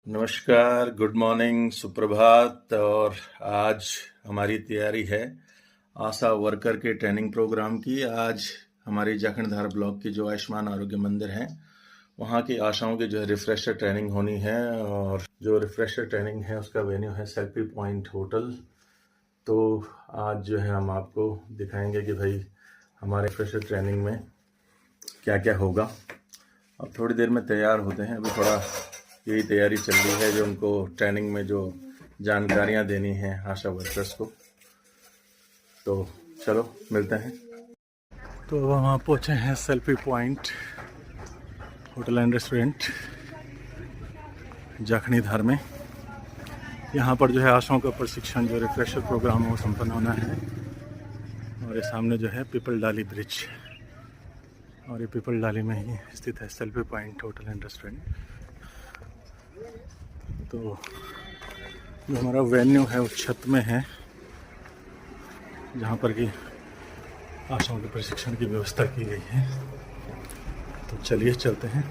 नमस्कार, good morning, सुप्रभात। और आज हमारी तैयारी है आशा वर्कर के ट्रेनिंग प्रोग्राम की। आज हमारी जाखंडधार ब्लॉक की जो आयुष्मान आरोग्य मंदिर है वहाँ की आशाओं की जो है रिफ्रेशर ट्रेनिंग होनी है। और जो रिफ्रेशर ट्रेनिंग है उसका वेन्यू है सेल्फी पॉइंट होटल। तो आज जो है हम आपको दिखाएंगे कि भाई हमारे रिफ्रेशर ट्रेनिंग में क्या क्या होगा। अब थोड़ी देर में तैयार होते हैं, अभी थोड़ा यही तैयारी चल रही है जो उनको ट्रेनिंग में जो जानकारियां देनी है आशा वर्कर्स को। तो चलो मिलते हैं। तो वहाँ पहुँचे हैं selfie point hotel and restaurant Jakhanidhar में। यहाँ पर जो है आशाओं का प्रशिक्षण जो रिफ्रेशर प्रोग्राम वो संपन्न होना है। और ये सामने जो है पीपल डाली ब्रिज, और ये पीपल डाली में ही स्थित है selfie point hotel and restaurant. तो जो हमारा वेन्यू है उस छत में है जहाँ पर कि आशाओं के प्रशिक्षण की व्यवस्था की गई है। तो चलिए चलते हैं।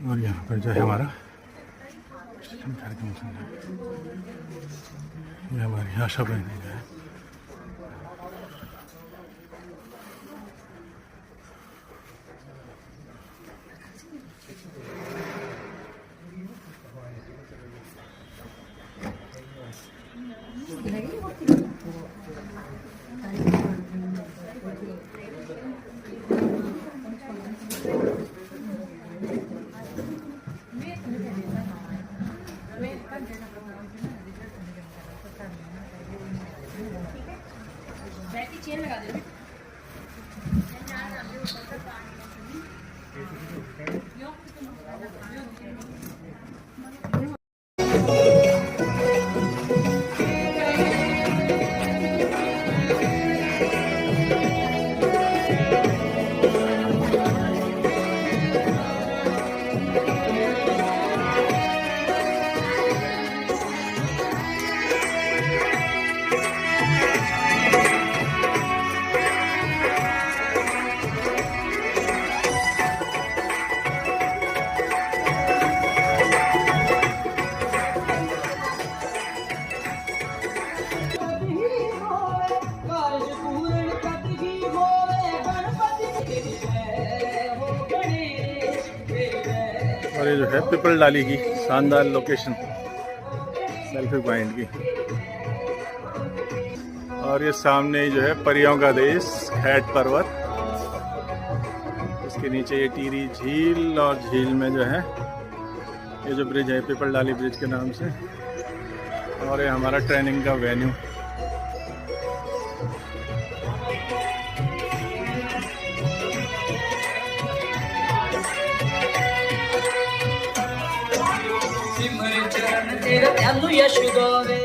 और यहाँ पर जो है हमारा कार्यक्रम चल रहा है। ये हमारी आशा बहन है। चेन लगा दे। और ये जो है पीपल डाली की शानदार लोकेशन सेल्फी पॉइंट की। और ये सामने जो है परियों का देश खैट पर्वत, इसके नीचे ये टीरी झील, और झील में जो है ये जो ब्रिज है पीपल डाली ब्रिज के नाम से। और ये हमारा ट्रेनिंग का वेन्यू। तेरा ध्यान यश गावे।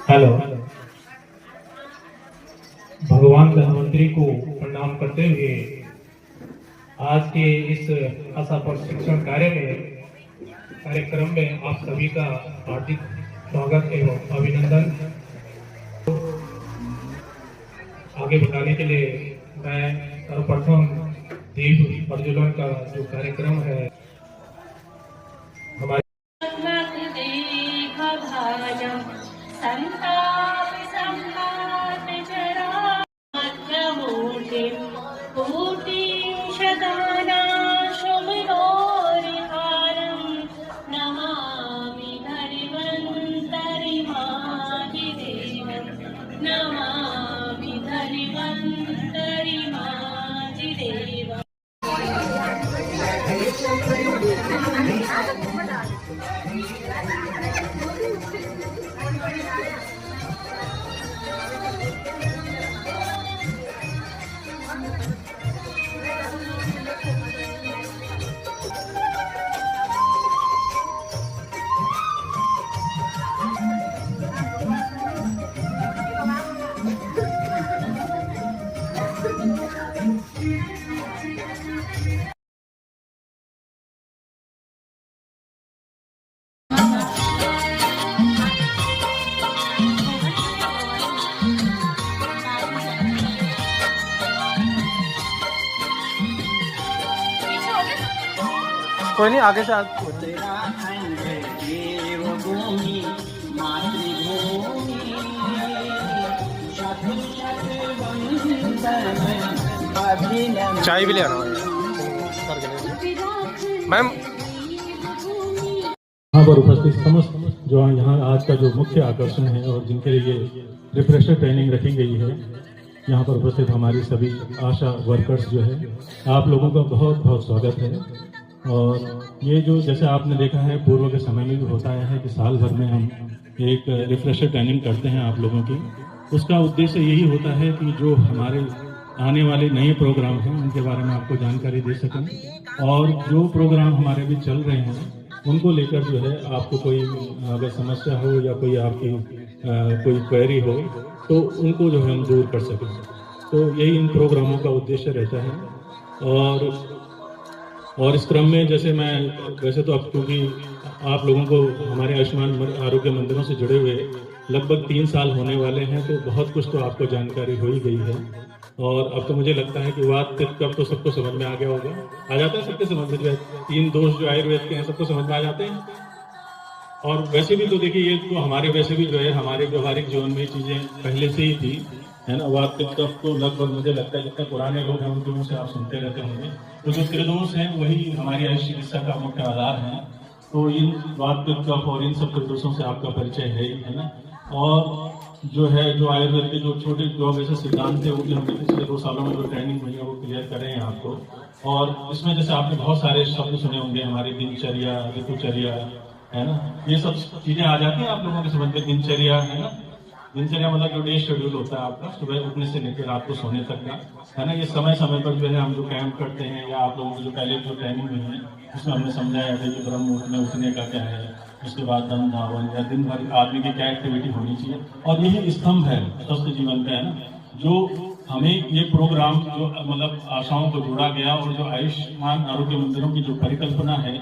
हेलो, भगवान धन्वंतरी को प्रणाम करते हुए आज के इस आशा प्रशिक्षण कार्यक्रम में आप सभी का हार्दिक स्वागत एवं अभिनंदन। आगे बढ़ाने के लिए मैं सर्वप्रथम दीप प्रज्वलन का जो कार्यक्रम है हमारे संताप संपात जरामूर्ति कोटि शतनाशुभगौरिहारं नमामि धन्वन्तरिमादिदेवं नमामि धन्वन्तरिमादिदेवम्। कोई नहीं, आगे से देवभूमि मातृभूमि चाय भी ले आना मैम। यहाँ पर उपस्थित समस्त जो यहाँ आज का जो मुख्य आकर्षण है और जिनके लिए रिफ्रेशर ट्रेनिंग रखी गई है, यहाँ पर उपस्थित हमारी सभी आशा वर्कर्स जो है, आप लोगों का बहुत बहुत स्वागत है। और ये जो जैसे आपने देखा है पूर्व के समय में भी होता है कि साल भर में हम एक रिफ्रेशर ट्रेनिंग करते हैं आप लोगों की। उसका उद्देश्य यही होता है कि जो हमारे आने वाले नए प्रोग्राम हैं उनके बारे में आपको जानकारी दे सकें, और जो प्रोग्राम हमारे भी चल रहे हैं उनको लेकर जो है आपको कोई अगर समस्या हो या कोई आपकी कोई क्वेरी हो तो उनको जो है हम दूर कर सकें। तो यही इन प्रोग्रामों का उद्देश्य रहता है। और इस क्रम में जैसे मैं वैसे तो अब क्योंकि आप लोगों को हमारे आयुष्मान आरोग्य मंदिरों से जुड़े हुए लगभग 3 साल होने वाले हैं, तो बहुत कुछ तो आपको जानकारी हो ही गई है। और अब तो मुझे लगता है कि वात पित्त कफ तो सबको समझ में आ गया होगा। आ जाता है सबके समझ में, जो 3 दोष जो आयुर्वेद के हैं सबको समझ में आ जाते हैं। और वैसे भी तो देखिए ये तो हमारे वैसे भी जो है हमारे व्यवहारिक जीवन में चीजें पहले से ही थी, है ना। वात पित्त कफ तो लगभग मुझे लगता है जितने पुराने लोग हैं उनके मुंह से आप सुनते रहते होंगे। तो जो त्रिदोष हैं वही हमारी आयुष चिकित्सा का मुख्य आधार है। तो इन वात पित्त कफ और इन सब त्रिदोषों से आपका परिचय है ना। और जो है जो आयुर्वेद के जो छोटे जो वैसे सिद्धांत थे वो भी हमने पिछले 2 सालों में जो ट्रेनिंग हुई है वो क्लियर करे हैं आपको। और इसमें जैसे आपने बहुत सारे शब्द सुने होंगे, हमारी दिनचर्या, ऋतुचर्या, है ना, ये सब चीजें आ जाती हैं आप लोगों के समझ में। दिनचर्या है ना, दिनचर्या मतलब जो डे शेड्यूल होता है आपका सुबह उठने से लेकर रात को सोने तक का, है ना। ये समय समय पर जो है हम जो कैंप करते हैं या आप लोगों की जो पहले जो ट्रेनिंग हुई है उसमें हमने समझाया था कि ब्रह्म मुहूर्त में उठने का क्या है, उसके बाद दम धावन या दिन भर आदमी की क्या एक्टिविटी होनी चाहिए। और यही स्तंभ है स्वस्थ जीवन का, है ना, जो हमें ये प्रोग्राम जो मतलब आशाओं को जोड़ा गया और जो आयुष्मान आरोग्य मंदिरों की जो परिकल्पना है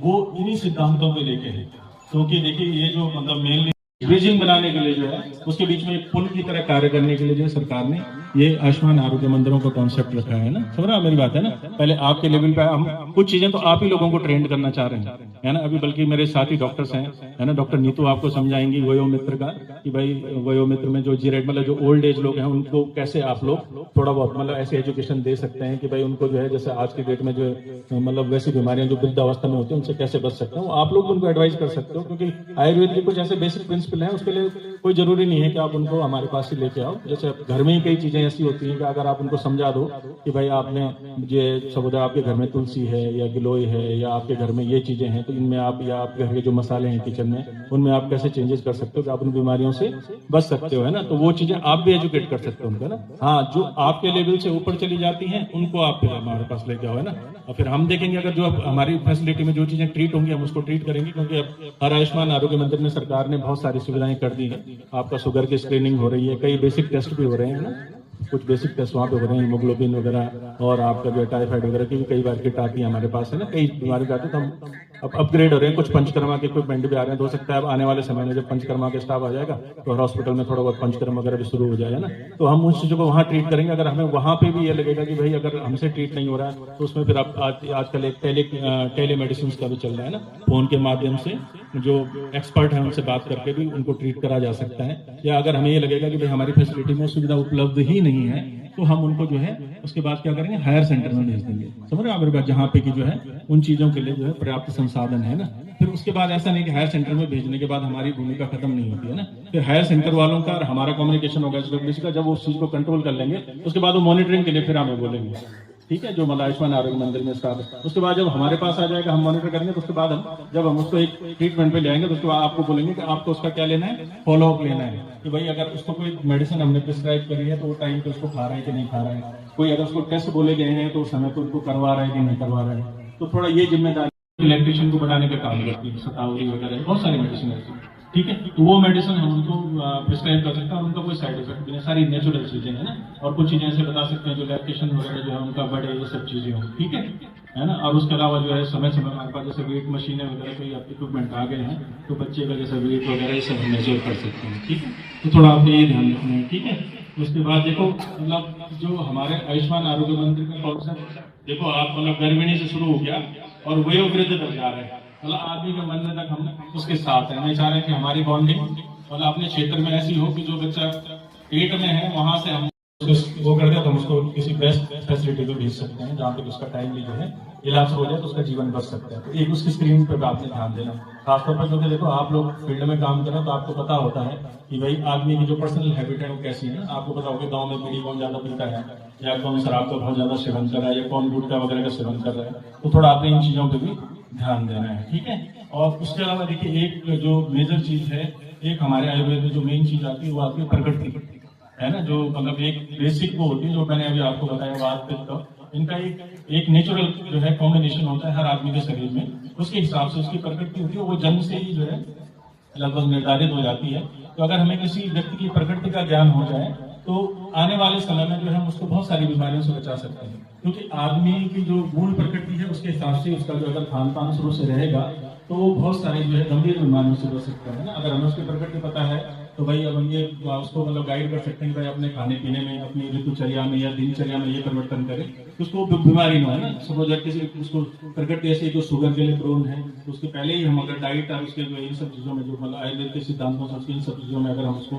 वो इन्हीं सिद्धांतों को लेके है। क्योंकि देखिए ये जो मतलब मेनली ब्रिजिंग बनाने के लिए जो है उसके बीच में एक पुल की तरह कार्य करने के लिए जो सरकार ने ये आयुष्मान आरोग्य मंदिरों का कॉन्सेप्ट रखा है ना। समझ रहा मेरी बात है ना। पहले आपके लेवल पे हम कुछ चीजें तो आप ही लोगों को ट्रेंड करना चाह रहे हैं, है ना। अभी बल्कि मेरे साथी डॉक्टर्स हैं, है ना, डॉक्टर नीतू आपको समझाएंगी वयोमित्र का कि भाई वयोमित्र में जो जीरेट मतलब जो ओल्ड एज लोग हैं उनको कैसे आप लोग थोड़ा बहुत मतलब ऐसी एजुकेशन दे सकते हैं कि भाई उनको जो है जैसे आज के डेट में जो मतलब वैसी बीमारियां जो वृद्धावस्था में होती है उनसे कैसे बच सकते हो, आप लोग उनको एडवाइस कर सकते हो। क्योंकि आयुर्वेद के कुछ ऐसे बेसिक प्रिंसिपल हैं, उसके लिए कोई जरूरी नहीं है कि आप उनको हमारे पास ही लेके आओ। जैसे घर में ही कई चीजें ऐसी होती हैं कि अगर आप उनको समझा दो कि भाई आपने ये सब आपके घर में तुलसी है या गिलोय है या आपके घर में ये चीजें हैं, तो इनमें आप या आपके घर के जो मसाले हैं किचन में उनमें आप कैसे चेंजेस कर सकते हो कि आप उन बीमारियों से बच सकते हो, है ना। तो वो चीजें आप भी एजुकेट कर सकते हो उनको, है ना। हाँ, जो आपके लेवल से ऊपर चली जाती हैं उनको आप फिर हमारे पास लेके आओ, है ना। और फिर हम देखेंगे अगर जो हमारी फैसिलिटी में जो चीजें ट्रीट होंगी हम उसको ट्रीट करेंगे। क्योंकि अब हर आयुष्मान आरोग्य मंदिर में सरकार ने बहुत सारी सुविधाएं कर दी है। आपका शुगर की स्क्रीनिंग हो रही है, कई बेसिक टेस्ट भी हो रहे हैं ना। कुछ बेसिक टेस्ट वहाँ पे हो रहे हैं, हीमोग्लोबिन वगैरह और आपका जो टाइफाइड वगैरह की भी कई बार किट आती है हमारे पास, है ना, कई बीमारी आती है, तो हम अब अपग्रेड हो रहे हैं, कुछ पंचकर्मा के इक्विपमेंट भी आ रहे हैं। हो सकता है अब आने वाले समय में जब पंचकर्मा के स्टाफ आ जाएगा तो हर हॉस्पिटल में थोड़ा बहुत पंचकर्मा वगैरह भी शुरू हो जाएगा ना, तो हम उस चीज़ों को वहाँ ट्रीट करेंगे। अगर हमें वहाँ पे भी ये लगेगा कि भाई अगर हमसे ट्रीट नहीं हो रहा है तो उसमें फिर आप आजकल एक टेली मेडिसिन का भी चल रहा है ना, फोन के माध्यम से जो एक्सपर्ट है उनसे बात करके भी उनको ट्रीट करा जा सकता है। या अगर हमें ये लगेगा कि भाई हमारी फैसिलिटी में सुविधा उपलब्ध ही नहीं है तो हम उनको जो है उसके बाद क्या करेंगे, हायर सेंटर में भेज देंगे। समझ रहे हो मेरी बात, जहाँ पे कि जो है उन चीजों के लिए जो है पर्याप्त संसाधन है ना। फिर उसके बाद ऐसा नहीं कि हायर सेंटर में भेजने के बाद हमारी भूमिका खत्म नहीं होती है ना, फिर हायर सेंटर वालों का और हमारा कम्युनिकेशन होगा एसडब्ल्यूसी का, जब उस चीज को कंट्रोल कर लेंगे उसके बाद वो मॉनिटरिंग के लिए फिर हमें बोलेंगे, ठीक है, जो मतलब आयुष्मान आरोग्य मंदिर में स्टाफ है। उसके बाद जब हमारे पास आ जाएगा हम मॉनिटर करेंगे, तो उसके बाद हम जब हम उसको एक ट्रीटमेंट पे ले आएंगे तो उसके बाद आपको बोलेंगे कि आपको उसका क्या लेना है, फॉलो अप लेना है कि भाई अगर उसको कोई मेडिसिन हमने प्रिस्क्राइब करी है तो वो टाइम पे उसको खा रहा है कि नहीं खा रहा है, कोई अगर उसको टेस्ट बोले गए हैं तो उस समय पे उनको करवा रहा है कि नहीं करवा रहा है। तो थोड़ा ये जिम्मेदारी इलेक्ट्रिशियन को बढ़ाने का काम करती है, शतावरी वगैरह बहुत सारी मेडिसिन ऐसी, ठीक है, तो वो मेडिसिन हम उनको प्रिस्क्राइब कर सकते हैं और उनका कोई साइड इफेक्ट नहीं, सारी नेचुरल चीजें हैं ना। और कुछ चीजें ऐसे बता सकते हैं जो लैक्टेशन वगैरह जो है उनका बढ़े, ये सब चीजें हो, ठीक है ना। और उसके अलावा जो है समय समय हमारे पास जैसे वेट मशीनें वगैरह कोई इक्विपमेंट आ गए हैं तो बच्चे का जैसे वेट वगैरह ये सब मेजर कर सकते हैं, ठीक है, तो थोड़ा आपने ये ध्यान रखना है, ठीक है। उसके बाद देखो मतलब जो हमारे आयुष्मान आरोग्य मंदिर का कॉन्सेप्ट देखो आप, मतलब गर्भिणी से शुरू हो गया और वयोवृद्ध तक जा रहे हैं, मतलब आदमी के मरने तक हम उसके साथ हैं। मैं चाह रहे हैं कि हमारी बॉन्डिंग मतलब अपने क्षेत्र में ऐसी हो कि जो बच्चा पेट में है वहां से हम वो कर दे तो हम उसको किसी बेस्ट फैसिलिटी पे भेज सकते हैं जहाँ पे उसका टाइमली जो है इलाज हो जाए तो उसका जीवन बच सकता है। तो एक उसकी स्क्रीन पे आपने ध्यान देना, खासतौर पर क्योंकि देखो आप लोग फील्ड में काम कर रहे हैं तो आपको पता होता है कि भाई आदमी की जो पर्सनल हैबिट है वो कैसी है ना। आपको पता होगा गाँव में बीड़ी कौन ज्यादा पीता है या कौन शराब का बहुत ज्यादा सेवन कर रहा है या कौन गुटखा वगैरह का सेवन कर रहा है, तो थोड़ा आपने इन चीजों पर भी ध्यान देना है, ठीक है। और उसके अलावा देखिए एक जो मेजर चीज है, एक हमारे आयुर्वेद में जो मेन चीज आती है वो आती है प्रकृति, है ना, जो मतलब एक बेसिक वो होती है जो मैंने अभी आपको बताया बात का, इनका एक नेचुरल जो है कॉम्बिनेशन होता है हर आदमी के शरीर में, उसके हिसाब से उसकी प्रकृति होती है, वो जन्म से ही जो है लगभग निर्धारित हो जाती है। तो अगर हमें किसी व्यक्ति की प्रकृति का ज्ञान हो जाए तो आने वाले समय में जो है हम उसको बहुत सारी बीमारियों से बचा सकते हैं, क्योंकि आदमी की जो मूल प्रकृति है उसके हिसाब से उसका जो अगर खान पान शुरू से रहेगा तो वो बहुत सारी जो है गंभीर बीमारियों से बच सकता है ना। अगर हमें उसकी प्रकृति पता है तो भाई अब हम ये उसको मतलब गाइड कर सकते हैं भाई अपने खाने पीने में, अपनी ऋतुचर्या में या दिनचर्या में ये परिवर्तन करें तो उसको बीमारी ना हो ना। सपोज किसी उसको प्रकृति ऐसे जो शुगर के लिए प्रोन है तो उसके पहले ही हम अगर डाइट और उसके जो इन सब चीजों में जो मतलब आयुर्वेद के सिद्धांतों से इन सब चीजों में अगर हम उसको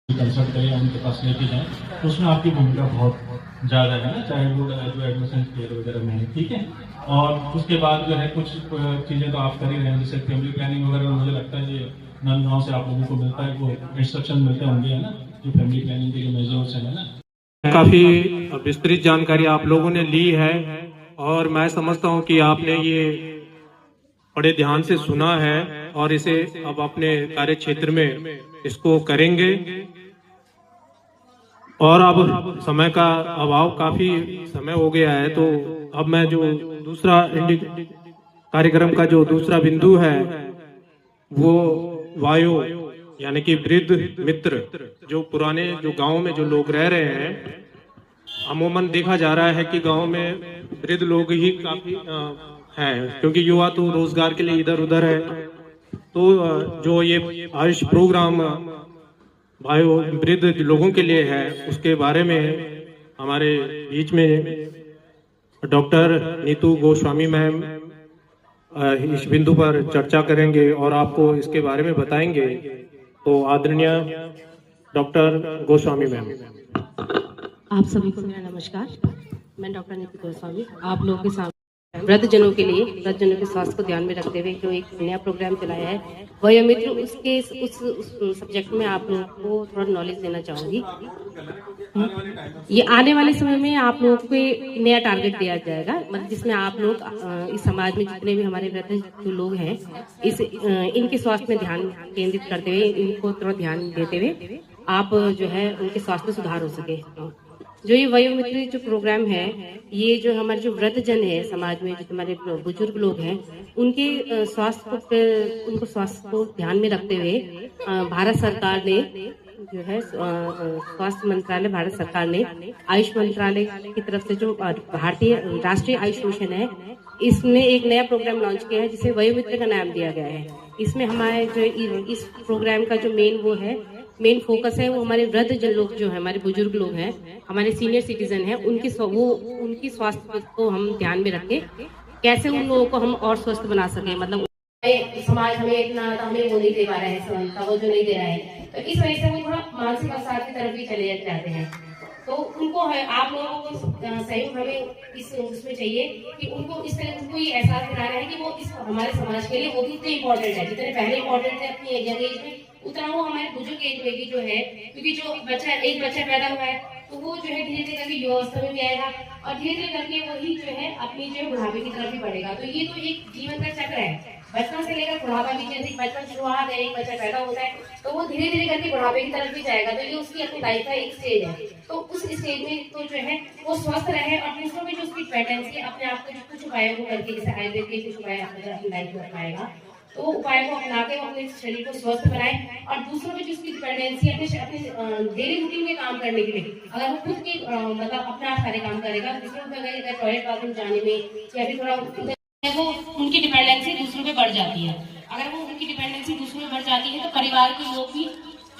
कंसल्ट करें या उनके पास लेके जाए तो उसमें आपकी भूमिका बहुत ज्यादा है ना, चाहे वो जो एडमिशन केयर वगैरह में है, ठीक है। और उसके बाद जो है कुछ चीजें तो आप कर ही रहे हैं, जैसे फैमिली प्लानिंग वगैरह मुझे लगता है ये नंदगांव से आप लोगों को मिलता है, वो इंस्ट्रक्शन मिलते होंगे, है ना, जो फैमिली प्लानिंग के जो मेजर्स है ना। काफी विस्तृत जानकारी आप लोगों ने ली है और मैं समझता हूं कि आपने ये बड़े ध्यान से सुना है और इसे अब अपने कार्य क्षेत्र में इसको करेंगे। और अब समय का अभाव, काफी समय हो गया है, तो अब मैं जो दूसरा कार्यक्रम का जो दूसरा बिंदु है वो वायु यानी कि वृद्ध मित्र, जो पुराने जो गांव में जो लोग रह रहे हैं, अमूमन देखा जा रहा है कि गांव में वृद्ध लोग ही काफी हैं, क्योंकि युवा तो रोजगार के लिए इधर उधर है। तो जो ये आयुष प्रोग्राम वायु वृद्ध लोगों के लिए है उसके बारे में हमारे बीच में डॉक्टर नीतू गोस्वामी मैम इस बिंदु पर चर्चा करेंगे और आपको इसके बारे में बताएंगे। तो आदरणीय डॉक्टर गोस्वामी मैम। आप सभी को मेरा नमस्कार। मैं डॉक्टर नीतू गोस्वामी आप लोगों के सामने वृद्धजनों के लिए, वृद्धजनों के स्वास्थ्य को ध्यान में रखते हुए जो एक नया प्रोग्राम चलाया है वयोमित्र, उसके उस सब्जेक्ट में आप लोगों को थोड़ा नॉलेज देना चाहूंगी। ये आने वाले समय में आप लोगों को नया टारगेट दिया जाएगा, मतलब जिसमें आप लोग इस समाज में जितने भी हमारे वृद्ध जो लोग हैं इनके स्वास्थ्य में ध्यान केंद्रित करते हुए, इनको थोड़ा ध्यान देते हुए आप जो है उनके स्वास्थ्य में सुधार हो सके। जो ये वयोमित्र जो प्रोग्राम है, ये जो हमारे जो वृद्धजन है समाज में, जो हमारे बुजुर्ग लोग हैं, उनके स्वास्थ्य को ध्यान में रखते हुए भारत सरकार ने जो है स्वास्थ्य मंत्रालय भारत सरकार ने आयुष मंत्रालय की तरफ से जो भारतीय राष्ट्रीय आयुष मिशन है, इसने एक नया प्रोग्राम लॉन्च किया है जिसे वयोमित्र का नाम दिया गया है। इसमें हमारे जो इस प्रोग्राम का जो मेन फोकस है वो हमारे वृद्ध जन लोग जो है, हमारे बुजुर्ग लोग हैं, हमारे सीनियर सिटीजन हैं, उनकी स्वास्थ्य को हम ध्यान में रखें, कैसे उन लोगों को हम और स्वस्थ बना सकें। मतलब समाज हमें इतना हमें वो नहीं दे पा रहा है, तवज्जो नहीं दे रहा है, तो इस वजह से वो थोड़ा मानसिक अवसाद की तरफ भी चले जाते हैं। तो उनको है, आप लोगों को सहयोग हमें इसमें चाहिए कि उनको इस तरह उनको ये एहसास दिलाना है कि वो इस हमारे समाज के लिए वो भी इतने इम्पोर्टेंट है, जितने पहले इम्पोर्टेंट थे अपनी यंग एज में, उतना वो हमारे बुजुर्ग एज में भी जो है, क्योंकि जो एक बच्चा पैदा हुआ है तो वो जो है धीरे धीरे करके युवावस्था में भी आएगा और धीरे धीरे करके वही जो है अपनी जो है बुढ़ापे की तरफ भी बढ़ेगा। तो ये तो एक जीवन का चक्र है, बचपन से लेकर बुढ़ापा भी, जैसे बचपन शुरुआत है, एक बच्चा पैदा होता है तो वो धीरे धीरे करके बुढ़ापे की तरफ भी जाएगा। तो ये उसकी अपनी लाइफ का एक स्टेज है। तो उस स्टेज में तो जो है वो स्वस्थ रहे और दूसरों में जो उसकी डिपेंडेंसी अपने आप को कुछ उपायों को करके, जैसे आयुर्वेद के कुछ उपाय अपनी लाइफ में अपनाएगा, तो उपाय को अपना के वो अपने शरीर को स्वस्थ बनाए और दूसरों में जो उसकी डिपेंडेंसी अपने डेली रूटीन में काम करने के लिए, अगर वो खुद के मतलब अपने आप सारे काम करेगा, दूसरों को अगर टॉयलेट बाथरूम जाने में या फिर थोड़ा वो उनकी डिपेंडेंसी दूसरों पे बढ़ जाती है। अगर वो उनकी डिपेंडेंसी दूसरों पे बढ़ जाती है तो परिवार के लोग भी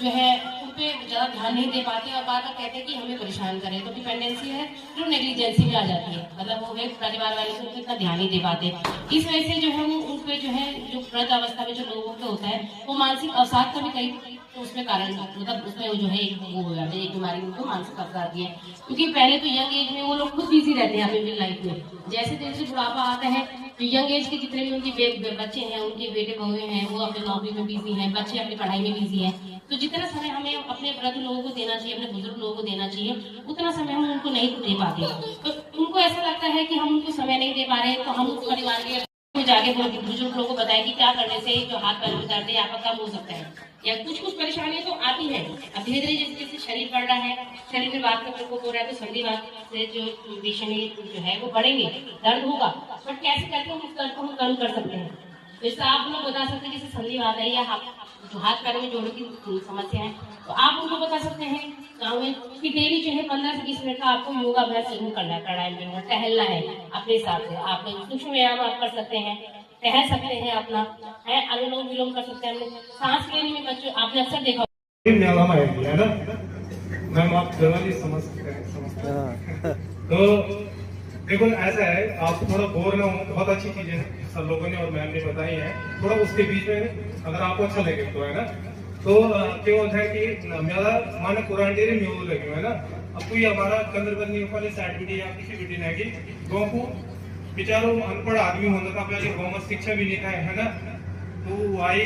जो है उन पे ज्यादा ध्यान नहीं दे पाते और बार बार कहते हैं कि हमें परेशान करें। तो डिपेंडेंसी है जो नेग्लिजेंसी में आ जाती है, मतलब वो परिवार वाले से इतना ध्यान नहीं दे पाते। इस वजह से जो है वो उन पे जो है जो वृद्ध अवस्था में जो लोगों पे होता है वो मानसिक अवसाद का भी कई तो उसमें कारण, मतलब उसमें जो है वो हो जाता है, एक बीमारी उनको मानसिक अवसाद आती है। क्योंकि पहले तो यंग एज में वो लोग खुद बिजी रहते हैं अपनी लाइफ में, जैसे जैसे बुढ़ापा आता है तो यंग एज के जितने भी उनके बच्चे हैं, उनके बेटे बहुए हैं, वो अपनी नौकरी में बिजी हैं, बच्चे अपनी पढ़ाई में बिजी हैं। तो जितना समय हमें अपने वृद्ध लोगों को देना चाहिए, अपने बुजुर्ग लोगों को देना चाहिए, उतना समय हम उनको नहीं दे पाते। तो उनको ऐसा लगता है कि हम उनको समय नहीं दे पा रहे हैं, तो हम उनको परिवार के जाके बुजुर्ग लोगों को बताएं कि क्या करने से जो हाथ पैर में दर्द है आपका कम हो सकता है, या कुछ परेशानियां तो आती हैं। अब धीरे धीरे जैसे जैसे शरीर बढ़ रहा है, शरीर में बात का प्रकोप हो रहा है, तो संधि बात से जो पेशेंट जो है वो बढ़ेंगे, दर्द होगा, बट कैसे करके हम उस दर्द को हम कम कर सकते हैं। जैसे आप लोग बता सकते हैं, जैसे संधि बात है या जो हाथ पैरों में जोड़ों की समस्या है, तो आप उनको बता सकते हैं गाँव में कि डेली जो है 15 से 20 मिनट का आपको योगाभ्यास जरूर करना है, प्राणायाम करना, टहलना है अपने हिसाब से। आप सूक्ष्म व्यायाम आप कर सकते हैं, टहल सकते हैं, अपना है अनुलोम विलोम कर सकते हैं। सांस लेने में बच्चों आपने अक्सर देखा है ना, मैम आप जल्दी समझते हैं। तो देखो ऐसा है, आप थोड़ा बोर ना हो, बहुत अच्छी चीजें हैं सब लोगों ने और मैम ने बताई है, थोड़ा उसके बीच में अगर आपको अच्छा लगे तो है ना, तो क्या होता है कि मेरा माने कुरान डेरे में लगे है ना, अब कोई हमारा चंद्रबंदी वाले साइड बेटी या किसी बेटी ने की गाँव को बेचारो अनपढ़ आदमी होने का पहले गाँव में शिक्षा भी नहीं था है ना, तो वो आई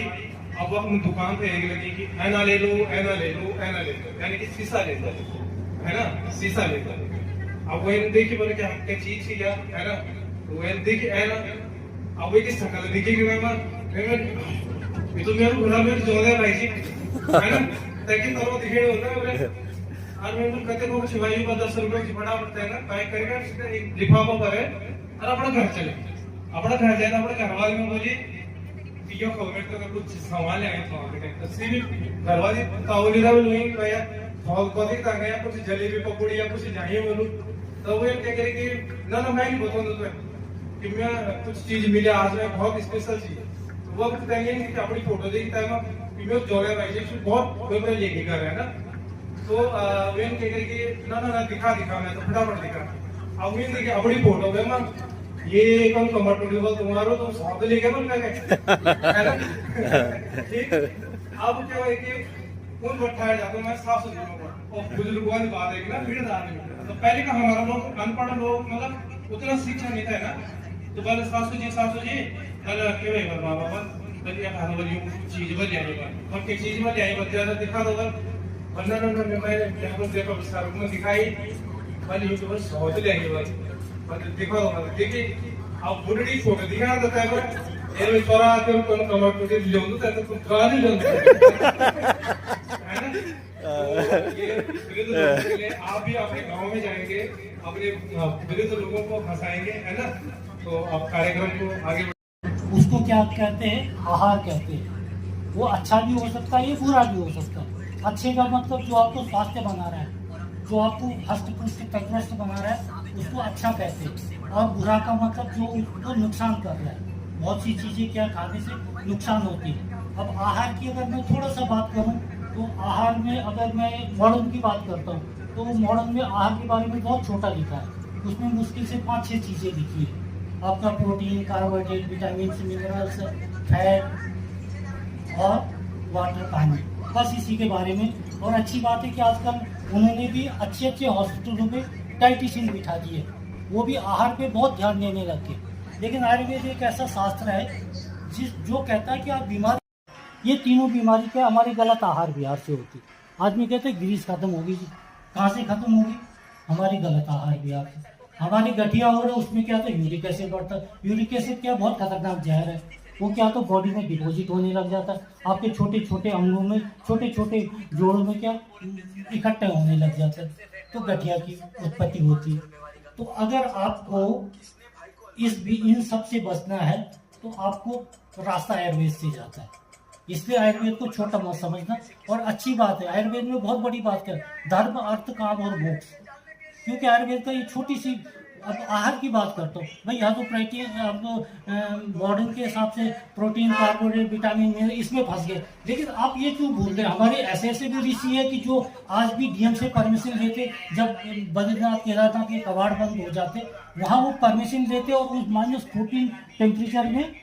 अब वह दुकान पे लगी कि ऐना ले लो, ऐना ले लो, ऐना ले लो, यानी कि शीशा लेता है ना, शीशा लेता है। अब वही देखिए बोले क्या क्या चीज थी यार है ना, तो वही देखिए ऐना, अब वही किस शकल दिखेगी ये तो मेरे बुरा मेरे जोड़े भाई जी है ना, ताकि तो दिखे होता है बोले और मैं तो कहते को शिवाजी को 10 रुपए की बड़ा पड़ता है ना, पैक करेगा एक लिफाफा पर है और अपना घर चले, अपना घर जाए अपने घर वाले में बोलिए कि यो खबर तो कुछ सामान ले आए तो सिर्फ घर वाले तावली का बोलूँ भैया फॉल को देखता गया कुछ जलेबी पकौड़ी या कुछ चाहिए बोलूँ, तो वो क्या करे कि ना मैं नहीं बताऊँ तो कि मैं कुछ चीज मिले आज में बहुत स्पेशल चीज, तो वो बताएंगे कि अपनी फोटो देखता है कि मैं जोड़े भाई बहुत बड़े लेके कर रहे हैं ना, तो वे क्या करे कि ना दिखा मैं तो फटाफट दिखा, अब वे देखिए अपनी फोटो में मैं ये कौन कंफर्टेबल तुम्हारो तो साथ लेके बोल लगे है ना, ठीक। अब क्या है कि उन बैठाया जाता मैं साफ सुथरा और बुजुर्गों की बात है कि ना भीड़दार में, तो पहले का हमारा लोग अनपढ़ लोग मतलब उतना शिक्षा नहीं था ना, तो बोले सासू जी कल के भाई बाबा बल या खाना वाली चीज बल जाएगा और के चीज में जाएगा ज्यादा दिखा दो वरना मैं यहाँ पर देखो विस्तार में दिखाई बल ये तो सोच ले बल दिखा दो देखिए अब बुढ़ी फोटो दिखा देता है पर ये थोड़ा आते कौन कमर को ले लो तो तुम गा नहीं लो है ना, ये आप भी अपने गांव में जाएंगे, अपने वृद्ध लोगों को हंसाएंगे है ना, तो आप कार्यक्रम को आगे उसको क्या कहते हैं, आहार कहते हैं। वो अच्छा भी हो सकता है, ये बुरा भी हो सकता है। अच्छे का मतलब जो आपको स्वास्थ्य बना रहा है, जो आपको हष्ट पुष्ट तंदुरुस्त बना रहा है, उसको अच्छा कहते हैं। और बुरा का मतलब जो उसको नुकसान कर रहा है। बहुत सी चीज़ें क्या खाने से नुकसान होती है। अब आहार की अगर मैं थोड़ा सा बात करूं तो आहार में अगर मैं मॉडर्न की बात करता हूं तो मॉडर्न में आहार के बारे में बहुत छोटा लिखा है। उसमें मुश्किल से 5-6 चीज़ें लिखी है। आपका protein, carbohydrate, vitamin, minerals, fat और वाटर, पानी, बस इसी के बारे में। और अच्छी बात है कि आजकल उन्होंने भी अच्छे अच्छे हॉस्पिटलों में डाइटिशियन बिठा दिए, वो भी आहार पे बहुत ध्यान देने लग गए। लेकिन आयुर्वेद एक ऐसा शास्त्र है जो कहता है कि आप बीमार, ये तीनों बीमारी क्या हमारे गलत आहार विहार से होती है। आदमी कहते हैं ग्रीस खत्म होगी जी, कहाँ से खत्म होगी? हमारे गलत आहार विहार से। हमारी गठिया हो रहा है, उसमें क्या तो यूरिक एसिड बढ़ता है। यूरिक एसिड क्या बहुत खतरनाक जहर है। वो क्या तो बॉडी में डिपॉजिट होने लग जाता है, आपके छोटे छोटे अंगों में, छोटे छोटे जोड़ों में क्या इकट्ठे होने लग जाता है, तो गठिया की उत्पत्ति होती है। तो अगर आपको इन सब से बचना है तो आपको रास्ता आयुर्वेद से जाता है। इसलिए आयुर्वेद को छोटा मत समझना। और अच्छी बात है, आयुर्वेद में बहुत बड़ी बात है, धर्म, अर्थ, काम और मोक्ष। क्योंकि आयुर्वेद का ये छोटी सी, अब आहार की बात करता हूँ भाई, यहाँ तो प्रोटीन, आपको मॉडर्न के हिसाब से प्रोटीन, कार्बोहाइड्रेट, विटामिन, इसमें फंस गए। लेकिन आप ये क्यों भूल रहे हैं, हमारे ऐसे भी ऋषि है कि जो आज भी डीएम से परमिशन लेते, जब बद्रीनाथ केदारनाथ के कबाड़ बंद हो जाते वहाँ वो परमिशन लेते और उस -14 टेम्परेचर में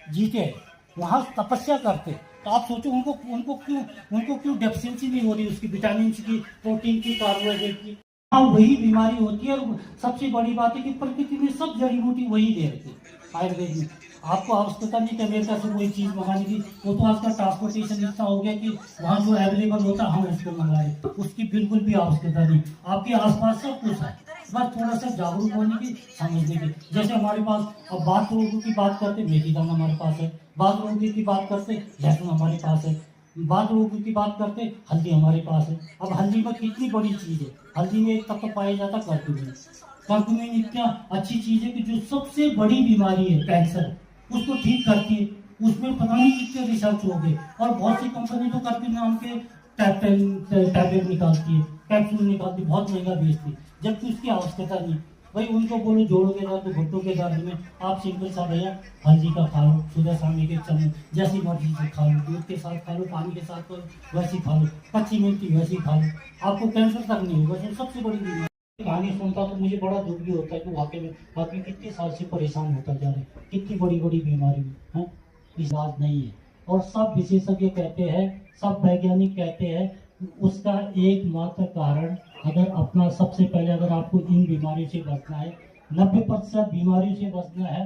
जीते हैं, वहाँ तपस्या करते। तो आप सोचो उनको क्यों डेफिशिएंसी नहीं हो रही उसकी, विटामिन की, प्रोटीन की, कार्बोहाइड्रेट की। हाँ, वही बीमारी होती है। और सबसे बड़ी बात है कि प्रकृति में सब जड़ी बूटी वही दे रही है आयुर्वेद में। आपको आवश्यकता नहीं कि अमेरिका से कोई चीज़ मंगाने की, वो तो आजकल ट्रांसपोर्टेशन इतना हो गया कि वहाँ जो अवेलेबल होता है हम उसको मंगाए, उसकी बिल्कुल भी आवश्यकता नहीं। आपके आसपास सब कुछ है, बस थोड़ा सा जागरूक होने की, समझने की। जैसे हमारे पास अब बात रोगों की बात करते मेथी दाना हमारे पास है, बात रोगों की बात करते लहसुन हमारे पास है, बात रोगों की बात करते हल्दी हमारे पास है। अब हल्दी में कितनी बड़ी चीज़ है, हल्दी में एक तत्व पाया जाता कर्क्यूमिन। कर्क्यूमिन इतना अच्छी चीज़ है कि जो सबसे बड़ी बीमारी है कैंसर, उसको ठीक करती है। उसमें पता नहीं कितने रिसर्च हो गए, और बहुत सी कंपनी तो कर्क्यूमिन नाम के टैबलेट निकालती है, कैप्सूल निकालती है, बहुत महंगा बेचती है, जबकि उसकी आवश्यकता नहीं। भाई उनको बोलो जोड़ों के दर्द, घुटनों के दर्द में आप सिंपल सा भैया हल्दी का खा लो, सुबह शाम एक चम्मच, जैसी मर्जी से खा लो, दूध के साथ खा लो, पानी के साथ खा लो, वैसी खा लो, कच्ची मिर्ची वैसी खा लो, आपको कैंसर तक नहीं होगा। तो सबसे बड़ी बीमारी कहानी सुनता तो मुझे बड़ा दुख भी होता है कि वाकई में आदमी कितने साल से परेशान होता जा रहा है, कितनी बड़ी बड़ी बीमारी है, इलाज नहीं है। और सब विशेषज्ञ कहते हैं, सब वैज्ञानिक कहते हैं, उसका एकमात्र कारण, अगर अपना सबसे पहले अगर आपको इन बीमारियों से बचना है, 90% बीमारियों से बचना है,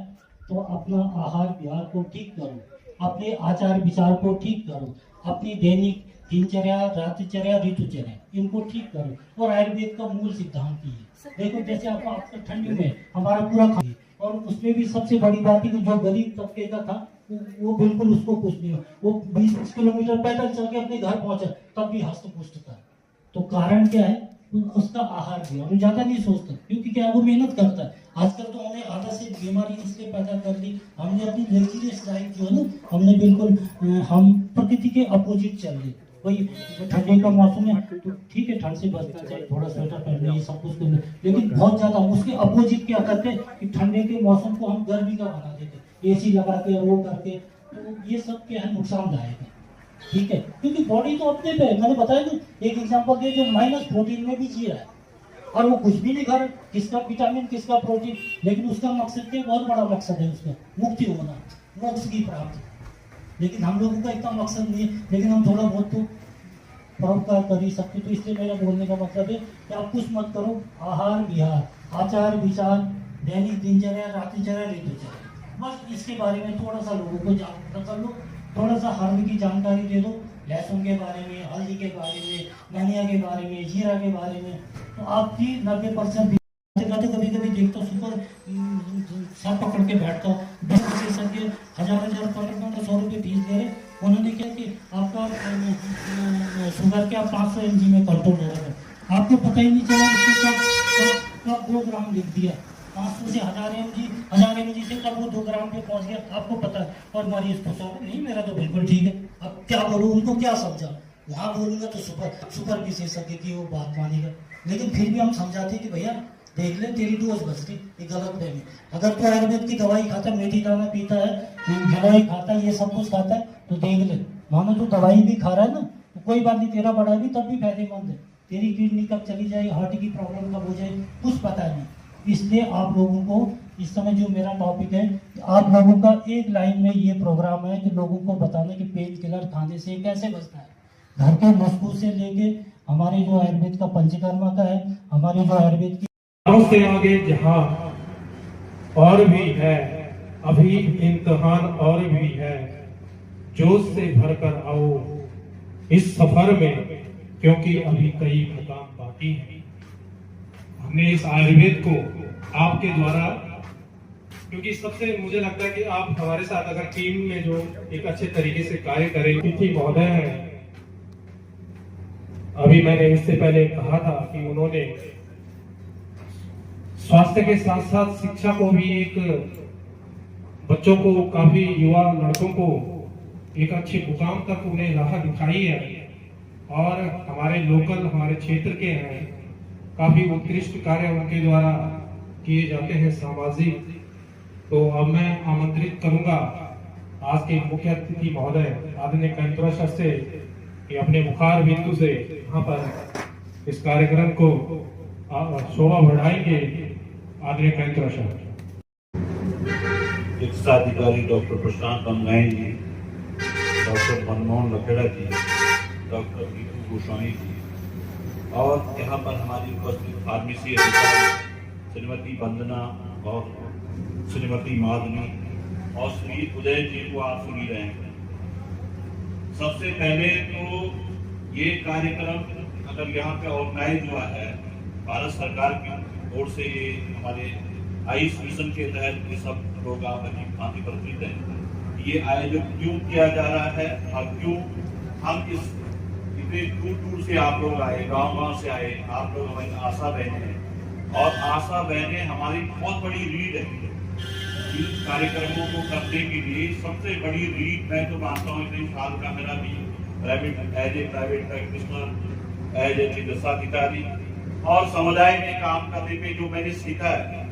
तो अपना आहार विहार को ठीक करो, अपने आचार विचार को ठीक करो, अपनी दैनिक दिनचर्या, रात्रिचर्या, ऋतुचर्या, इनको ठीक करो। और आयुर्वेद का मूल सिद्धांत ही है। देखो जैसे आपको ठंडी में हमारा पूरा खाना, और उसमें भी सबसे बड़ी बात है कि जो गरीब तबके का था वो बिल्कुल उसको कुछ नहीं हो, वो 20 किलोमीटर पैदल चल के अपने घर पहुंचा, तब भी हस्त पुष्ट था। तो कारण क्या है? उसका आहार भी, हम ज्यादा नहीं सोचते, क्योंकि क्या वो मेहनत करता है। आजकल तो हमने आधा से बीमारी इसलिए पैदा कर दी, हमने अपनी लग्जरियस लाइफ जो है ना, हमने बिल्कुल हम प्रकृति के अपोजिट चल रहे। वही ठंडे का मौसम है तो ठीक है, ठंड से बचना चाहिए, थोड़ा स्वेटर पहनना, ये सब कुछ करना, लेकिन बहुत ज्यादा उसके अपोजिट क्या करते हैं कि ठंडे के मौसम को हम गर्मी का बना देते, एसी लगा के वो करके। तो ये सब क्या है, नुकसानदायक है, ठीक है, क्योंकि बॉडी तो अपने पे, मैंने बताया कि एक एग्जांपल दे, जो -14 में भी जी रहा है और वो कुछ भी नहीं खा रहा, किसका विटामिन, किसका प्रोटीन, लेकिन उसका मकसद क्या, बहुत बड़ा मकसद है उसका, मुक्ति होना, मोक्ष की प्राप्ति। लेकिन हम लोगों का इतना मकसद नहीं है, लेकिन हम थोड़ा बहुत तो परोपकार कर ही सकते। तो इसलिए मेरा बोलने का मतलब है कि आप कुछ मत करो, आहार विहार, आचार विचार, दैनिक दिनचर्या, रात्रिचर्या, ऋतुचर्या, बस इसके बारे में थोड़ा सा लोगों को जागरूक कर लो, थोड़ा सा हर्ब की जानकारी दे दो, लहसुन के बारे में, हल्दी के बारे में, धनिया के बारे में, जीरा के बारे में, तो आपकी 90% कभी कभी देखता सुपर सर पकड़ के बैठता हूँ, 10 विशेषज्ञ 1000 1500 100 रुपये फीस दे रहे। उन्होंने क्या कि आपका शुगर क्या 500 mg में कंट्रोल हो रहा है, आपको पता ही नहीं चला उसके कब 2 ग्राम लिख दिया, 500 से 1000 mg से कब वो 2 ग्राम पे पहुंच गया, आपको पता है। और मरीज खुश हो, नहीं मेरा तो बिल्कुल ठीक है। अब क्या करूँ, उनको क्या समझा, वहाँ बोलूँगा तो सुपर विशेषज्ञ की वो बात मानेगा, लेकिन फिर भी हम समझाते कि भैया देख ले तेरी डोज बच रही, ये गलत फहमी। अगर तो आयुर्वेद की दवाई खाता है, मेथी दाना पीता है, दवाई खाता है, ये सब कुछ खाता है, तो देख ले मानो तो दवाई भी खा रहा है ना, तो कोई बात नहीं, तेरा बड़ा भी तब भी फायदेमंद है। तेरी किडनी कब चली जाए, हार्ट की प्रॉब्लम कब हो जाए, कुछ पता नहीं। इसलिए आप लोगों को इस समय जो मेरा टॉपिक है, आप लोगों का एक लाइन में ये प्रोग्राम है कि लोगों को बताना कि पेन किलर खाने से कैसे बचना है। घर के नुस्खों से लेके हमारे जो आयुर्वेद का पंचकर्मा का है, हमारे जो आयुर्वेद की से आगे जहां और भी है, अभी इम्तिहान और भी है, जोश से भरकर आओ इस सफर में, क्योंकि अभी कई मुकाम बाकी हैं। हमने इस आयुर्वेद को आपके द्वारा, क्योंकि सबसे मुझे लगता है कि आप हमारे साथ अगर टीम में जो एक अच्छे तरीके से कार्य करें। तिथि महोदय हैं, अभी मैंने इससे पहले कहा था कि उन्होंने स्वास्थ्य के साथ साथ शिक्षा को भी एक बच्चों को, काफी युवा लड़कों को एक अच्छे मुकाम तक उन्हें राह दिखाई है, और हमारे लोकल, हमारे क्षेत्र के हैं, काफी उत्कृष्ट कार्य उनके द्वारा किए जाते हैं सामाजिक। तो अब मैं आमंत्रित करूंगा आज के मुख्य अतिथि महोदय आदरणीय कैंतुरा सर से कि अपने मुखार बिंदु से यहाँ पर इस कार्यक्रम को शोभा बढ़ाएंगे। आदरणीय कैंतुरा सर। चिकित्सा अधिकारी डॉक्टर प्रशांत अंगाई जी, डॉक्टर मनमोहन लखेड़ा जी, डॉक्टर नीतू गोस्वामी जी, और यहाँ पर हमारी उपस्थित फार्मेसी अधिकारी श्रीमती वंदना और श्रीमती माधवी और श्री उदय जी को आप सुन ही रहे हैं। सबसे पहले तो ये कार्यक्रम अगर यहाँ पे ऑर्गेनाइज हुआ है भारत सरकार की ओर से, ये हमारे आयुष मिशन के तहत ये सब लोग आप भांति परिचित हैं। ये आयोजन क्यों किया जा रहा है और क्यों हम इस इतने दूर से आप लोग आए, गांव से आए, आप लोग हमारी आशा बहनें हैं, और आशा बहनें हमारी बहुत बड़ी रीड है। इन कार्यक्रमों को करने के लिए सबसे बड़ी रीड मैं तो मानता हूँ, इतने साल का मेरा भी प्राइवेट प्रैक्टिशनर, एज ए चिकित्सा अधिकारी और समुदाय में काम करने में जो मैंने सीखा है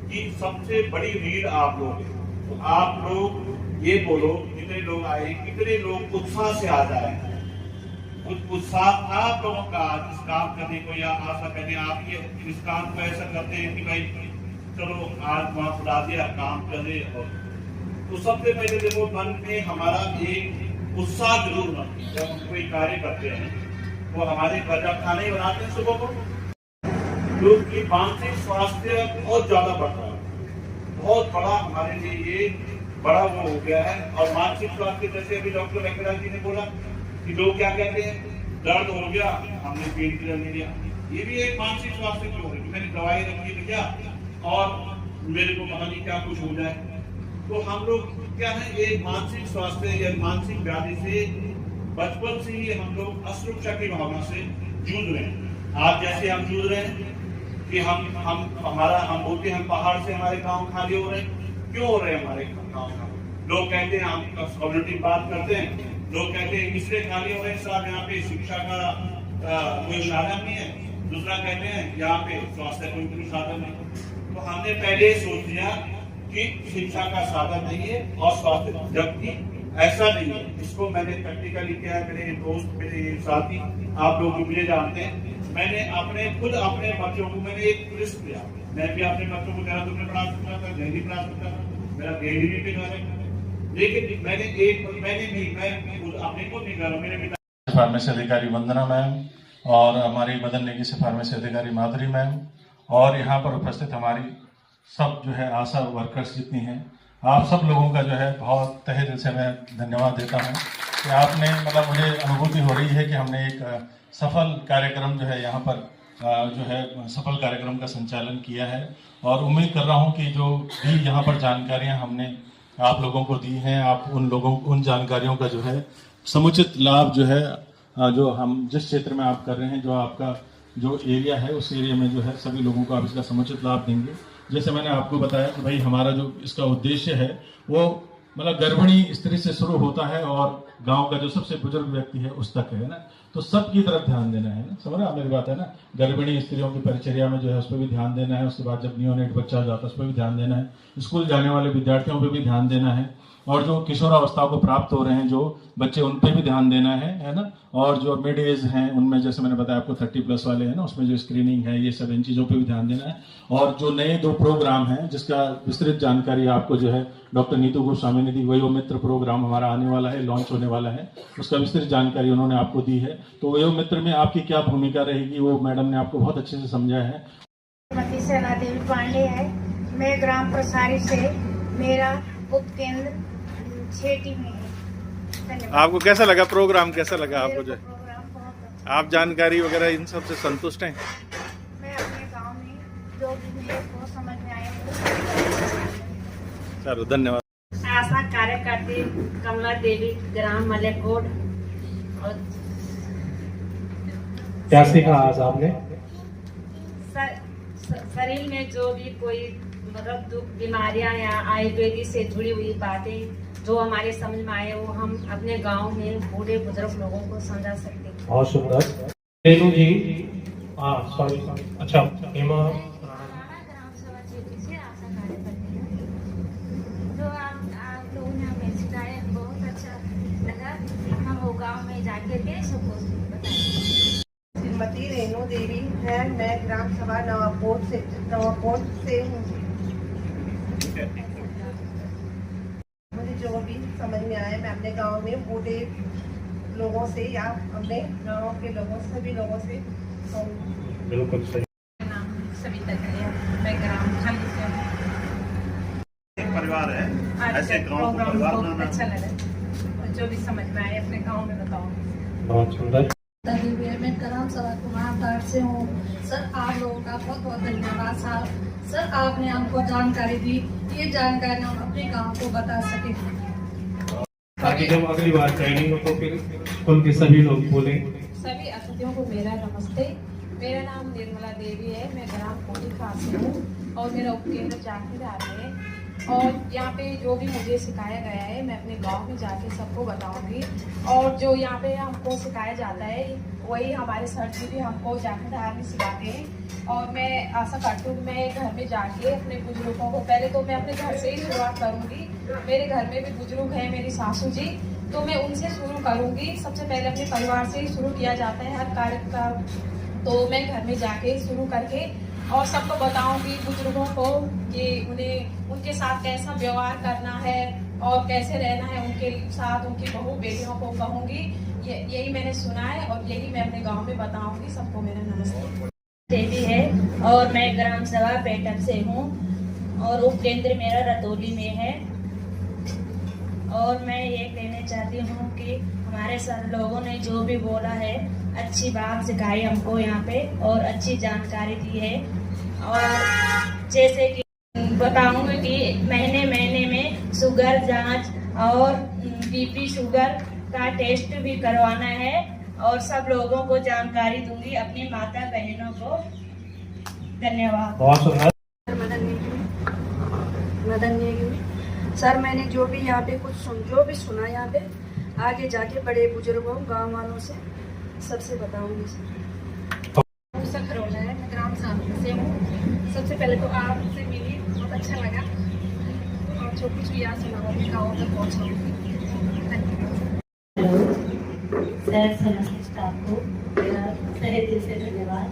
कि सबसे बड़ी रीड आप लोग हैं। तो आप लोग ये बोलो, कितने लोग आए, कितने लोग उत्साह से आ जाए, उत्साह आप लोगों का इस काम करने को, या आशा करने आप ये इस काम को ऐसा करते हैं कि भाई चलो आज वहां बुला दिया, काम करे। और तो सबसे पहले देखो मन में हमारा एक उत्साह जरूर बनता है। जब हम कोई कार्य करते हैं वो हमारे घर का खाना ही बनाते हैं सुबह को, क्योंकि मानसिक स्वास्थ्य बहुत ज्यादा बढ़ रहा है, बहुत बड़ा हमारे लिए ये बड़ा वो हो गया है। और मानसिक स्वास्थ्य जैसे अभी डॉक्टर वेंकटेश जी ने बोला कि लोग क्या कहते हैं, दर्द हो गया हमने पेन किलर ले लिया, ये भी एक मानसिक स्वास्थ्य की हो गई, मैंने दवाई रखी भैया और मेरे को पता नहीं क्या कुछ हो जाए। तो हम लोग क्या है, ये मानसिक स्वास्थ्य या मानसिक व्याधि से बचपन से ही हम लोग असुरक्षा की भावना से जूझ रहे हैं। आज जैसे हम जूझ रहे हैं कि हम बोलते हैं पहाड़ से हमारे गांव खाली हो रहे हैं। क्यों हो रहे हैं हमारे गांव? लोग कहते हैं, हम कम्युनिटी बात करते हैं, लोग कहते हैं इसलिए खाली हो रहे हैं साहब, यहाँ पे शिक्षा का कोई साधन नहीं है। दूसरा कहते हैं यहाँ पे स्वास्थ्य का कोई साधन नहीं। तो हमने पहले सोच लिया कि शिक्षा का साधन नहीं है और स्वास्थ्य, जबकि ऐसा नहीं है। इसको मैंने प्रैक्टिकली किया है। मेरे दोस्त, मेरे साथी, आप लोग मुझे जानते हैं, मैंने खुद अपने बच्चों को मैंने एक रिस्क लिया। मैं भी अपने बच्चों को देहरादून में पढ़ा सकता था, दिल्ली पढ़ा सकता था, मेरा दिल्ली पे घर है, लेकिन मैं खुद अपने को नहीं करा। मेरे पिता फार्मेसी अधिकारी वंदना मैम और हमारी मदन नेगी से फार्मेसी अधिकारी माधुरी मैम, और यहाँ पर उपस्थित हमारी सब जो है आशा वर्कर्स जितनी हैं, आप सब लोगों का जो है बहुत तहे दिल से मैं धन्यवाद देता हूँ कि आपने, मतलब मुझे अनुभूति हो रही है कि हमने एक सफल कार्यक्रम जो है यहाँ पर जो है सफल कार्यक्रम का संचालन किया है। और उम्मीद कर रहा हूँ कि जो भी यहाँ पर जानकारियाँ हमने आप लोगों को दी हैं, आप उन जानकारियों का जो है समुचित लाभ जो है, जो हम जिस क्षेत्र में आप कर रहे हैं, जो आपका जो एरिया है उस एरिया में जो है सभी लोगों को आप इसका समुचित लाभ देंगे। जैसे मैंने आपको बताया कि भाई हमारा जो इसका उद्देश्य है वो मतलब गर्भिणी स्त्री से शुरू होता है और गांव का जो सबसे बुजुर्ग व्यक्ति है उस तक है ना, तो सबकी तरफ ध्यान देना है ना, समझ रहे आप मेरी बात है ना। गर्भिणी स्त्रियों की परिचर्या में जो है उस पर भी ध्यान देना है, उसके बाद जब नियोनेट बच्चा जाता है उस पर भी ध्यान देना है, स्कूल जाने वाले विद्यार्थियों पर भी ध्यान देना है, और जो किशोरावस्था को प्राप्त हो रहे हैं जो बच्चे उन पर भी ध्यान देना है ना। और जो मिड एज हैं उनमें जैसे मैंने बताया आपको 30+ वाले हैं ना, उसमें जो स्क्रीनिंग है ये सब इन चीज़ों पे भी ध्यान देना है। और जो नए 2 प्रोग्राम हैं जिसका विस्तृत जानकारी आपको जो है डॉक्टर नीतू गोस्वामी ने दी, वयो मित्र प्रोग्राम हमारा आने वाला है, लॉन्च होने वाला है, उसका विस्तृत जानकारी उन्होंने आपको दी है। तो वयो मित्र में आपकी क्या भूमिका रहेगी वो मैडम ने आपको बहुत अच्छे से समझाया है। सेना देवी पांडे है, मैं ग्राम प्रसारी से, मेरा उपकेंद्र छेटी में है। आपको कैसा लगा प्रोग्राम, कैसा लगा आपको जो प्रोग्राम बहुत अच्छा। आप जानकारी वगैरह इन सब से संतुष्ट हैं? मैं अपने गांव में जो भी मुझे बहुत समझ में आया। चलो धन्यवाद। आशा कार्यकर्ती कमला देवी, ग्राम मलेकोट। और क्या सीखा आज आपने? शरीर में जो भी कोई मतलब दुख, बीमारियां या आयुर्वेदिक से जुड़ी हुई बातें जो हमारे समझ में आए वो हम अपने गांव में बूढ़े बुजुर्ग लोगों को समझा सकते हैं। बहुत सुंदर। रेणु जी, सॉरी, अच्छा हेमा, ग्राम सभा छेटी से आशा कार्यकर्ती है। जो आप लोगों ने हमें सिखाया बहुत अच्छा लगा। हम वो गाँव में जाके के सबको बताएंगे। श्रीमती रेणु देवी है, मैं ग्राम सभा नवाकोट से हूँ। मुझे जो भी समझ में आए मैं अपने गांव में बूढ़े लोगों से या अपने गांव के लोगों से, सभी लोगों से कहूँगी। बिल्कुल सही। नाम सविता कलिया, मैं ग्राम खंड से हूँ। एक परिवार है, ऐसे गांव को प्रोग्राम परिवार बहुत बनाना। अच्छा लगा और जो भी समझ में आए अपने गांव में बताऊंगी। बहुत सुंदर। मैं ग्राम सभा कुमारघाट से हूँ। सर आप लोगों का बहुत बहुत धन्यवाद साहब। सर आपने हमको जानकारी दी, ये जानकारी हम अपने गांव को बता सके। ताकि जब अगली बार ट्रेनिंग हो तो फिर स्कूल के सभी लोग बोले। सभी अतिथियों को मेरा नमस्ते। मेरा नाम निर्मला देवी है, मैं ग्राम कोटी खास से हूँ और मेरा उपकेंद्र जाखीदार है। और यहाँ पे जो भी मुझे सिखाया गया है मैं अपने गांव में जाके सबको बताऊंगी। और जो यहाँ पे हमको सिखाया जाता है वही हमारे सर जी भी हमको जाखीदार में सिखाते हैं। और मैं आशा करती हूँ मैं घर में जाके अपने बुजुर्गों को, पहले तो मैं अपने घर से ही शुरुआत करूँगी। मेरे घर में भी बुजुर्ग हैं, मेरी सासू जी, तो मैं उनसे शुरू करूँगी। सबसे पहले अपने परिवार से ही शुरू किया जाता है हर कार्य का, तो मैं घर में जाके शुरू करके और सबको बताऊंगी बुजुर्गों को कि उन्हें उनके साथ कैसा व्यवहार करना है और कैसे रहना है उनके साथ, उनकी बहू बेटियों को कहूँगी। यही मैंने सुना है और यही मैं अपने गांव में बताऊंगी सबको। मेरा नमस्ते। देवी है और मैं ग्राम सभा पेटक से हूँ और उपकेंद्र मेरा रतौली में है। और मैं ये कहना चाहती हूँ कि हमारे सर लोगों ने जो भी बोला है अच्छी बात सिखाई हमको यहाँ पे और अच्छी जानकारी दी है। और जैसे कि बताऊंगी कि महीने महीने में शुगर जांच और बीपी शुगर का टेस्ट भी करवाना है और सब लोगों को जानकारी दूंगी, अपनी माता बहनों को। धन्यवाद। बहुत सुंदर। मदन नेगी सर, मैंने जो भी यहाँ पे जो भी सुना यहाँ पे आगे जाके बड़े बुजुर्गों गांव वालों से सबसे बताऊंगी सर। खरोला है, मैं ग्राम सभा से हूँ। सबसे पहले तो आपसे मिली बहुत अच्छा लगा और जो कुछ भी यहाँ सुना अपने गाँव तक पहुँचाऊंगी। सर समस्त स्टाफ को मेरा तहे दिल से धन्यवाद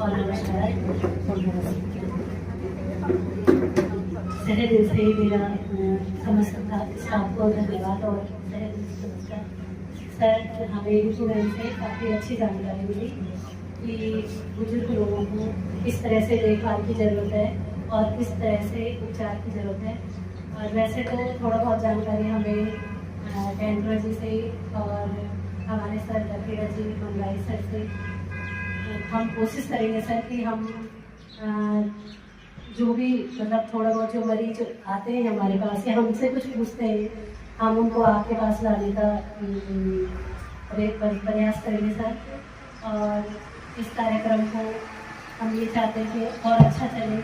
और नमस्कार। तहे दिल से मेरा समस्त स्टाफ को धन्यवाद और तहे दिल से नमस्कार। सर हमें स्टूडेंट से काफ़ी अच्छी जानकारी मिली कि बुजुर्ग लोगों को किस तरह से देखभाल की ज़रूरत है और किस तरह से उपचार की ज़रूरत है। और वैसे तो थोड़ा बहुत जानकारी हमें कैंड्रा जी से और हमारे सर जफीरा जी मंगाई सर से। हम कोशिश करेंगे सर कि हम जो भी मतलब थोड़ा बहुत जो मरीज आते हैं हमारे पास या हमसे कुछ पूछते हैं हम उनको आपके पास लाने का प्रयास करेंगे सर। और इस कार्यक्रम को हम ये चाहते हैं कि और अच्छा चले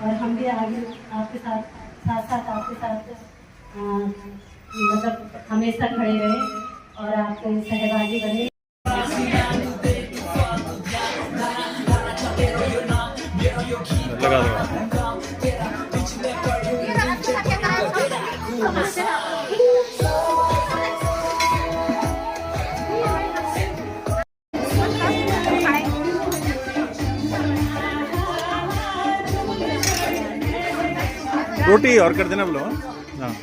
और हम भी आगे आपके साथ आपके साथ मतलब हमेशा खड़े रहे और आप सहभागी बने। लगा दो। रोटी और कर देना बोलो। हाँ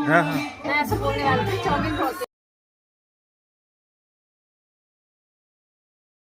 हाँ हाँ। मैं ऐसा बोलने वाली थी, चाउमीन बहुत